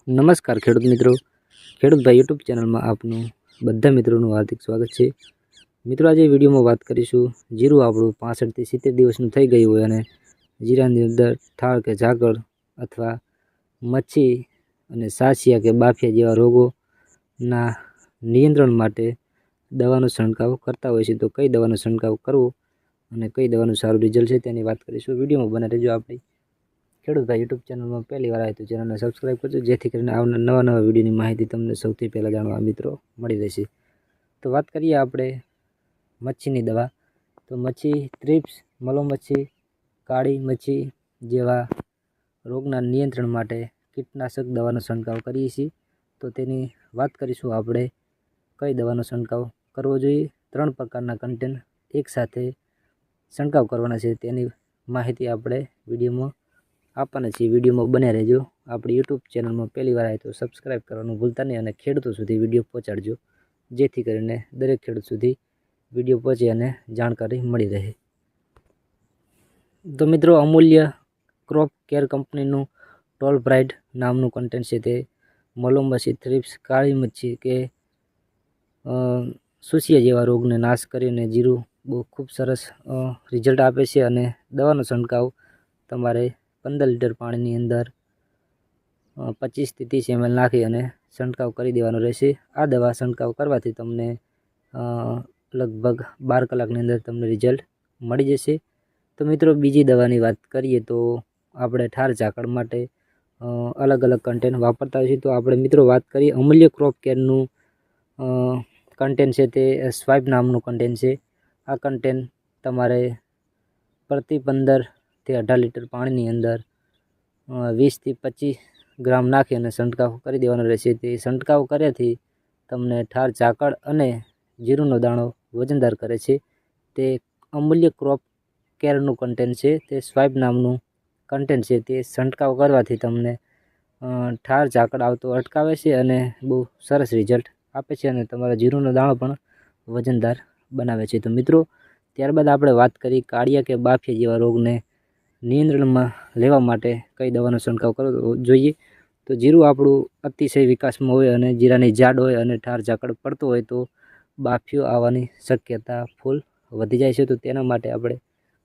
નમસ્કાર ખેડૂત મિત્રો, ખેડૂત ભાઈ યુટ્યુબ ચેનલમાં આપનું બધા મિત્રોનું હાર્દિક સ્વાગત છે। મિત્રો, આજે વિડીયોમાં વાત કરીશું જીરું આપણું 65 થી 70 દિવસનું થઈ ગયું હોય અને જીરાની અંદર થાળ કે ઝાકળ અથવા મચ્છી અને સાસિયા કે બાફિયા જેવા રોગોના નિયંત્રણ માટે દવાનો છંટકાવ કરતા હોય છે। તો કઈ દવાનો છંટકાવ કરવો અને કઈ દવાનું સારું રિઝલ્ટ છે તેની વાત કરીશું। વિડીયોમાં બને રહેજો। આપણી ખેડૂત ભાઈ યુટ્યુબ ચેનલમાં પહેલી વાર આવે તો ચેનલને સબસ્ક્રાઈબ કરજો, જેથી કરીને આવનાર નવા વિડીયોની માહિતી તમને સૌથી પહેલાં જાણવા મિત્રો મળી રહેશે। તો વાત કરીએ આપણે મચ્છીની દવા। તો મચ્છી થ્રિપ્સ, મલો મચ્છી, કાળી મચ્છી જેવા રોગના નિયંત્રણ માટે કીટનાશક દવાનો છંટકાવ કરીએ છીએ। તો તેની વાત કરીશું આપણે કઈ દવાનો છંટકાવ કરવો જોઈએ। 3 પ્રકારના કન્ટેન્ટ એકસાથે છંટકાવ કરવાના છે તેની માહિતી આપણે વિડીયોમાં આપવાના છીએ। વિડીયોમાં બન્યા રહેજો। આપણી યુટ્યુબ ચેનલમાં પહેલી વાર આવે તો સબસ્ક્રાઈબ કરવાનું ભૂલતા નહીં અને ખેડૂતો સુધી વિડીયો પહોંચાડજો, જેથી કરીને દરેક ખેડૂત સુધી વિડીયો પહોંચે અને જાણકારી મળી રહે। તો મિત્રો, અમૂલ્ય ક્રોપ કેર કંપનીનું ટોલ બ્રાઇડ નામનું કન્ટેન્ટ છે તે મલો મચ્છી, થ્રિપ્સ, કાળી મચ્છી કે સુસિયા જેવા રોગને નાશ કરીને જીરું બહુ ખૂબ સરસ રિઝલ્ટ આપે છે અને દવાનો છંટકાવ તમારે 15 લીટર પાણીની અંદર 25 થી 30 ml નાખી અને છંટકાવ કરી દેવાનો રહેશે। આ દવા છંટકાવ કરવાથી તમને લગભગ 12 કલાકની અંદર તમને રિઝલ્ટ મળી જશે। તો મિત્રો, બીજી દવાની વાત કરીએ તો આપણે ઠાર ઝાકળ માટે અલગ અલગ કન્ટેન્ટ વાપરતા હોઈએ છીએ। તો આપણે મિત્રો વાત કરીએ અમૂલ્ય ક્રોપ કેરનું કન્ટેન્ટ છે તે સ્વાઇપ નામનું કન્ટેન્ટ છે। આ કન્ટેન્ટ તમારે પ્રતિ 15 થી 18 લીટર પાણીની અંદર 20 થી 25 ગ્રામ નાખી અને છંટકાવ કરી દેવાનો રહેશે। તે છંટકાવ કર્યાથી તમને ઠાર ઝાકળ અને જીરુંનો દાણો વજનદાર કરે છે। તે અમૂલ્ય ક્રોપ કેરનું કન્ટેન્ટ છે, તે સ્વાઇપ નામનું કન્ટેન્ટ છે। તે છંટકાવ કરવાથી તમને ઠાર ઝાકળ આવતો અટકાવે છે અને બહુ સરસ રિઝલ્ટ આપે છે અને તમારા જીરુંનો દાણો પણ વજનદાર બનાવે છે। તો મિત્રો, ત્યારબાદ આપણે વાત કરી કાળિયા કે બાફિયા જેવા રોગને નિયંત્રણમાં લેવા માટે કઈ દવાનો છંટકાવ કરવો જોઈએ। તો જીરું આપણું અતિશય વિકાસમાં હોય અને જીરાની ઝાડ હોય અને ઠાર ઝાકળ પડતો હોય તો બાફિયો આવવાની શક્યતા ફૂલ વધી જાય છે। તો તેના માટે આપણે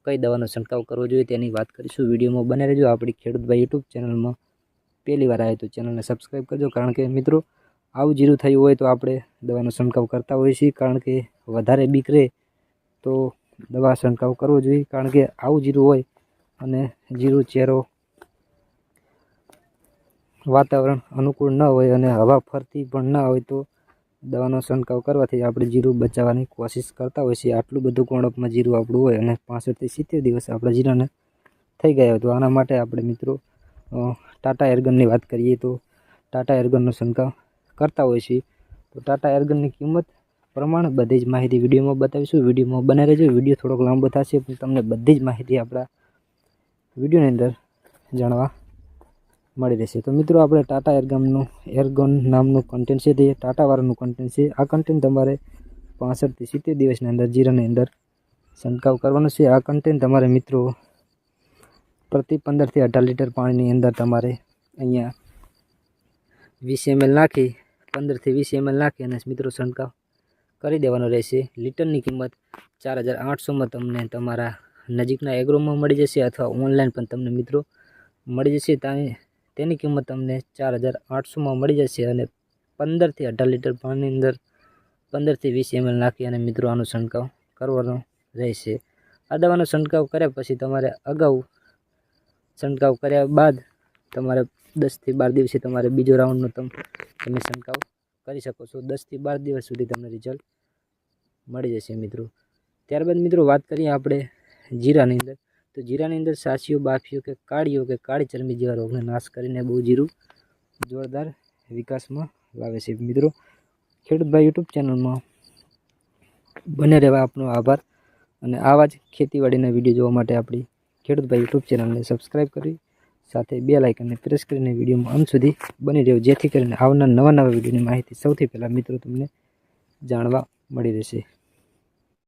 કઈ દવાનો છંટકાવ કરવો જોઈએ તેની વાત કરીશું। વિડીયોમાં બને રહેજો। આપણી ખેડૂત ભાઈ યુટ્યુબ ચેનલમાં પહેલી વાર આવે તો ચેનલને સબસ્ક્રાઈબ કરજો, કારણ કે મિત્રો આવું જીરું થયું હોય તો આપણે દવાનો છંટકાવ કરતા હોઈએ છીએ, કારણ કે વધારે બીક રહે તો દવા છંટકાવ કરવો જોઈએ। કારણ કે આવું જીરું હોય અને જીરું ચેરો વાતાવરણ અનુકૂળ ન હોય અને હવા ફરતી પણ ના હોય તો દવાનો છંટકાવ કરવાથી આપણે જીરું બચાવવાની કોશિશ કરતા હોઈએ છીએ। આટલું બધું કોણપમાં જીરું આપણું હોય અને 65 થી 70 દિવસ આપણા જીરાને થઈ ગયા હોય તો આના માટે આપણે મિત્રો ટાટા એર્ગનની વાત કરીએ તો ટાટા એર્ગનનો છંટકાવ કરતા હોઈએ છીએ। તો ટાટા એર્ગનની કિંમત પ્રમાણે બધી જ માહિતી વિડીયોમાં બતાવીશું। વિડીયોમાં બને રહેજો। વિડીયો થોડોક લાંબો થશે પણ તમને બધી જ માહિતી આપણા વિડીયોની અંદર જાણવા મળી રહેશે। તો મિત્રો, આપણે ટાટા એર્ગન નામનું કન્ટેન્ટ છે તે ટાટાવાળાનું કન્ટેન્ટ છે। આ કન્ટેન્ટ તમારે 65 થી 70 દિવસની અંદર જીરાની અંદર છંટકાવ કરવાનો છે। આ કન્ટેન્ટ તમારે મિત્રો પ્રતિ 15 થી 18 લીટર પાણીની અંદર તમારે અહીંયા 20 ml નાખી 15 થી 20 ml નાખી અને મિત્રો છંટકાવ કરી દેવાનો રહેશે। લીટરની કિંમત 4800માં તમને તમારા નજીકના એગ્રોમાં મળી જશે અથવા ઓનલાઈન પણ તમને મિત્રો મળી જશે। તેની કિંમત તમને 4800માં મળી જશે અને 15 થી 18 લીટર પાણીની અંદર 15 થી 20 ml નાખી અને મિત્રો આનો છંટકાવ કરવાનો રહેશે। આ દવાનો છંટકાવ કર્યા પછી તમારે અગાઉ છંટકાવ કર્યા બાદ તમારે 10 થી 12 દિવસે તમારે બીજો રાઉન્ડનો તમે છંટકાવ કરી શકો છો। 10 થી 12 દિવસ સુધી તમને રિઝલ્ટ મળી જશે મિત્રો। ત્યારબાદ મિત્રો વાત કરીએ આપણે જીરાની અંદર। તો જીરાની અંદર સાસિયો, બાફિયો કે કાળિયો કે કાળી ચરમી જેવા રોગને નાશ કરીને બહુ જીરું જોરદાર વિકાસમાં લાવે છે। મિત્રો, ખેડૂત ભાઈ યુટ્યુબ ચેનલમાં બને રહેવા આપનો આભાર અને આવા જ ખેતીવાડીના વિડીયો જોવા માટે આપણી ખેડૂત ભાઈ યુટ્યુબ ચેનલને સબસ્ક્રાઈબ કરી સાથે બેલ આઇકનને પ્રેસ કરીને વિડીયોમાં અંત સુધી બની રહેવું, જેથી કરીને આવનાર નવા વિડીયોની માહિતી સૌથી પહેલાં મિત્રો તમને જાણવા મળી રહેશે।